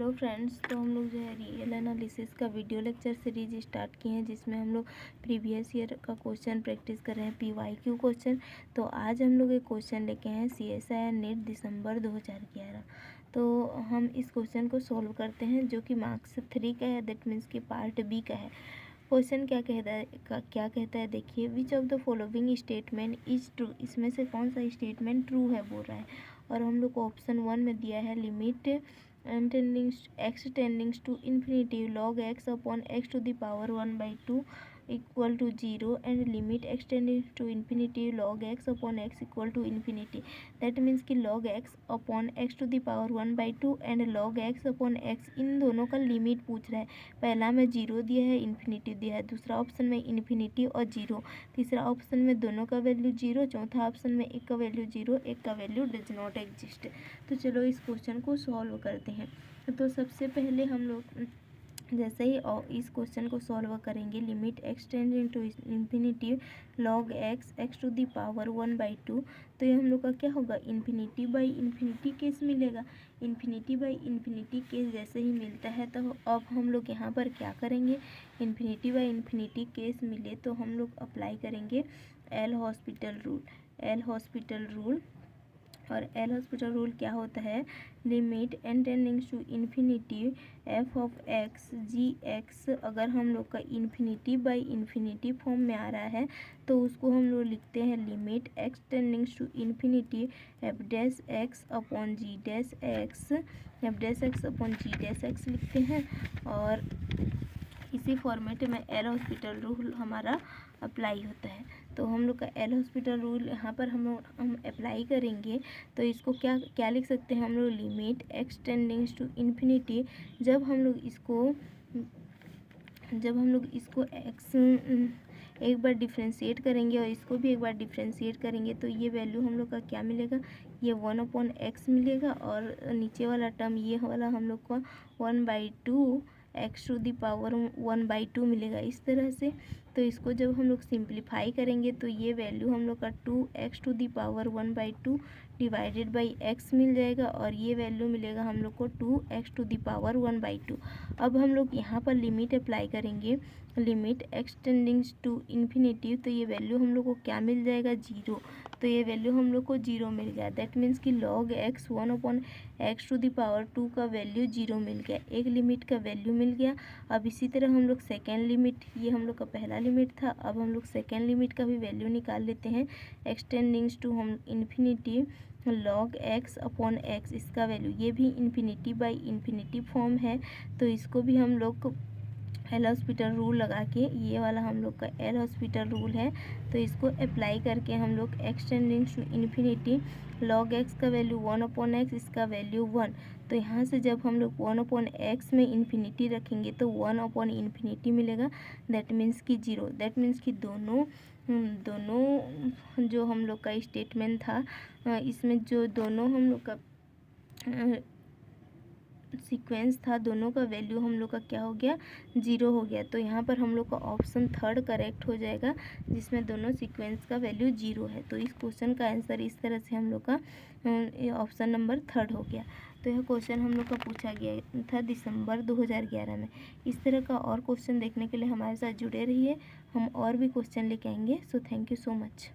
Hello friends, तो हम लोग जो है रियल एनालिसिस का वीडियो लेक्चर सीरीज स्टार्ट किए हैं, जिसमें हम लोग प्रीवियस ईयर का क्वेश्चन प्रैक्टिस कर रहे हैं, PYQ क्वेश्चन। तो आज हम लोग एक क्वेश्चन लेके आए हैं CSIR नेट दिसंबर 2011। तो हम इस क्वेश्चन को सॉल्व करते हैं, जो कि मार्क्स 3 का है, दैट मीन्स कि पार्ट B का है। क्वेश्चन क्या कहता है देखिए, which of the following statement is true. इसमें से कौन सा स्टेटमेंट ट्रू है बोल रहा है। और हम लोग को ऑप्शन 1 में दिया है limit x tendings to infinity log x upon x to the power 1/2 equal to 0 and limit x tending to infinity log x upon x equal to infinity. That means कि log x upon x to the power 1/2 and log x upon x, इन दोनों का limit पूछ रहा है। पहला में 0 दिया है, इन्फिनिटी दिया है, दूसरा ऑप्शन में इन्फिनिटी और 0, तीसरा ऑप्शन में दोनों का वैल्यू 0, चौथा ऑप्शन में एक का वैल्यू 0, एक का वैल्यू डज नॉट एग्जिस्ट। तो चलो इस क्वेश्चन को सॉल्व करते हैं। तो सबसे पहले हम लोग जैसे ही इस क्वेश्चन को सॉल्व करेंगे, limit x tending to infinity log x to the power 1/2, तो ये हम लोग का क्या होगा, इन्फिनिटी बाई इन्फिनिटी केस मिलेगा। इन्फिनिटी बाई इन्फिनिटी केस जैसे ही मिलता है, तो अब हम लोग यहाँ पर क्या करेंगे, इन्फिनिटी बाई इन्फिनिटी केस मिले तो हम लोग अप्लाई करेंगे एल हॉस्पिटल रूल। और एल हॉस्पिटल रूल क्या होता है, limit n tendings to infinity f of x G X, अगर हम लोग का इन्फिनिटी बाई इन्फिनिटी फॉर्म में आ रहा है तो उसको हम लोग लिखते हैं limit x tendings to infinity f dash x upon G dash X, f dash x upon G dash X लिखते हैं। और इसी फॉर्मेट में एल हॉस्पिटल रूल हमारा अप्लाई होता है। तो हम लोग का एल हॉस्पिटल रूल यहाँ पर हम अप्लाई करेंगे, तो इसको क्या लिख सकते हैं हम लोग, limit x tendings to infinity. जब हम लोग इसको x एक बार डिफ्रेंशिएट करेंगे और इसको भी एक बार डिफ्रेंशिएट करेंगे, तो ये वैल्यू हम लोग का क्या मिलेगा, ये 1/x मिलेगा। और नीचे वाला टर्म ये वाला हम लोग को 1/2 x टू दी पावर 1/2 मिलेगा, इस तरह से। तो इसको जब हम लोग सिंप्लीफाई करेंगे तो ये वैल्यू हम लोग का 2x to the power 1/2 divided by x मिल जाएगा, और ये वैल्यू मिलेगा हम लोग को 2x टू दी पावर 1/2। अब हम लोग यहाँ पर लिमिट अप्लाई करेंगे, limit x tendings to infinity, तो ये वैल्यू हम लोग को क्या मिल जाएगा, 0। तो ये वैल्यू हम लोग को 0 मिल गया। दैट मीन्स कि log x 1/x to the power 2 का वैल्यू 0 मिल गया, एक लिमिट का वैल्यू मिल गया। अब इसी तरह हम लोग सेकेंड लिमिट, ये हम लोग का पहला लिमिट था, अब हम लोग सेकेंड लिमिट का भी वैल्यू निकाल लेते हैं। x टेंडिंग्स टू हम infinity log x upon x, इसका वैल्यू, ये भी इन्फिनिटी बाई इन्फिनिटी फॉर्म है, तो इसको भी हम लोग एल हॉस्पिटल रूल लगा के, ये वाला हम लोग का एल हॉस्पिटल रूल है, तो इसको अप्लाई करके हम लोग x tendings to infinity log x का वैल्यू 1/x, इसका वैल्यू 1। तो यहाँ से जब हम लोग 1/x में इन्फिनिटी रखेंगे तो 1/इन्फिनिटी मिलेगा, दैट मीन्स कि 0। दैट मीन्स कि दोनों जो हम लोग का स्टेटमेंट था, इसमें जो दोनों हम लोग का सीक्वेंस था, दोनों का वैल्यू हम लोग का क्या हो गया, 0 हो गया। तो यहाँ पर हम लोग का ऑप्शन 3 करेक्ट हो जाएगा, जिसमें दोनों सीक्वेंस का वैल्यू 0 है। तो इस क्वेश्चन का आंसर इस तरह से हम लोग का ऑप्शन नंबर 3 हो गया। तो यह क्वेश्चन हम लोग का पूछा गया था दिसंबर 2011 में। इस तरह का और क्वेश्चन देखने के लिए हमारे साथ जुड़े रहिए, हम और भी क्वेश्चन लेके आएंगे। So thank you so much.